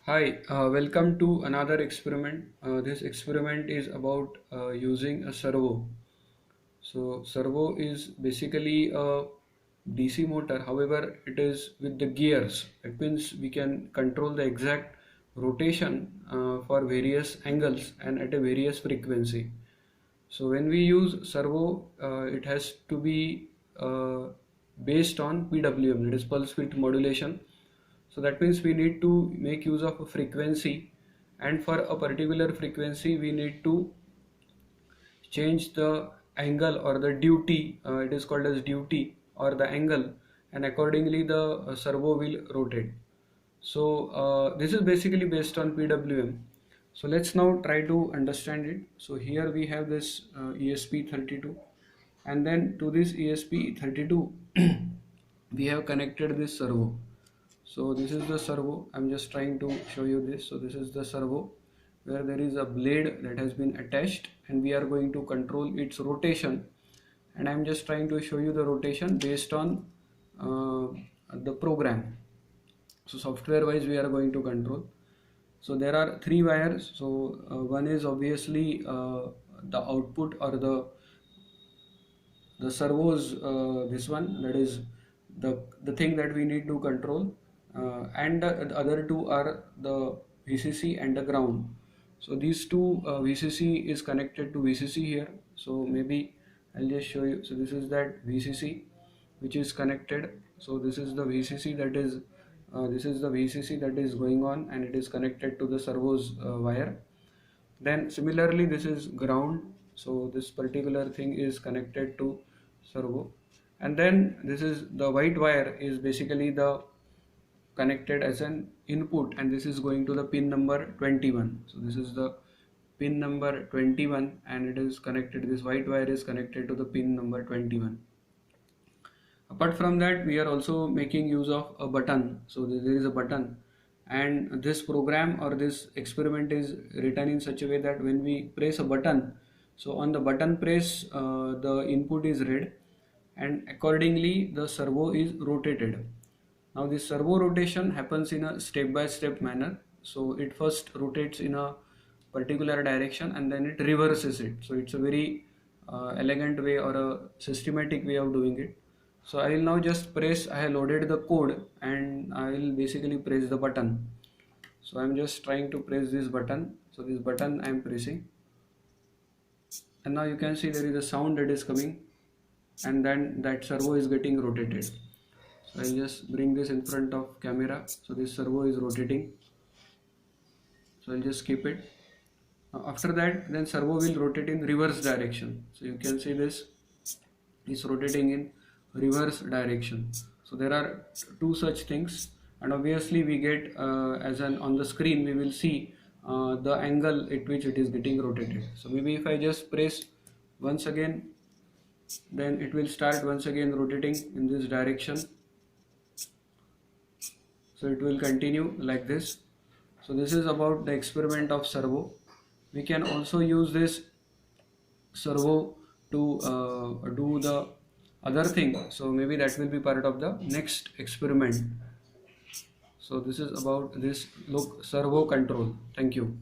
Hi, welcome to another experiment. This experiment is about using a servo. So servo is basically a DC motor. However, it is with the gears. It means we can control the exact rotation for various angles and at a various frequency. So when we use servo, it has to be based on PWM, that is pulse width modulation. So that means we need to make use of a frequency, and for a particular frequency we need to change the angle or the duty, it is called as duty or the angle, and accordingly the servo will rotate. So this is basically based on PWM. So let's now try to understand it. So here we have this ESP32, and then to this ESP32 we have connected this servo. So this is the servo. I'm just trying to show you this. So this is the servo where there is a blade that has been attached, and we are going to control its rotation, and I'm just trying to show you the rotation based on the program. So software wise we are going to control. So there are three wires. So one is obviously the output or the servos, this one, that is the thing that we need to control, and the other two are the VCC and the ground. So these two, VCC is connected to VCC here. So maybe I'll just show you. So this is that VCC which is connected. So this is the VCC that is going on, and it is connected to the servos wire. Then similarly this is ground. So this particular thing is connected to servo, and then this is the white wire is basically the connected as an input, and this is going to the pin number 21. So this is the pin number 21, and it is connected, this white wire is connected to the pin number 21. Apart from that, we are also making use of a button. So there is a button, and this program or this experiment is written in such a way that when we press a button, so on the button press, the input is read, and accordingly the servo is rotated. Now this servo rotation happens in a step-by-step manner. So it first rotates in a particular direction, and then it reverses it. So it's a very elegant way or a systematic way of doing it. So I will now just press, I have loaded the code, and I will basically press the button. So I'm just trying to press this button. So this button I am pressing, and now you can see there is a sound that is coming, and then that servo is getting rotated. So I'll just bring this in front of camera. So this servo is rotating. So I'll just keep it. After that, then servo will rotate in reverse direction. So you can see this is rotating in reverse direction. So there are two such things, and obviously we get as an on the screen we will see the angle at which it is getting rotated. So maybe if I just press once again, then it will start once again rotating in this direction. So it will continue like this. So this is about the experiment of servo. We can also use this servo to do the other thing. So maybe that will be part of the next experiment. So this is about this servo control. Thank you.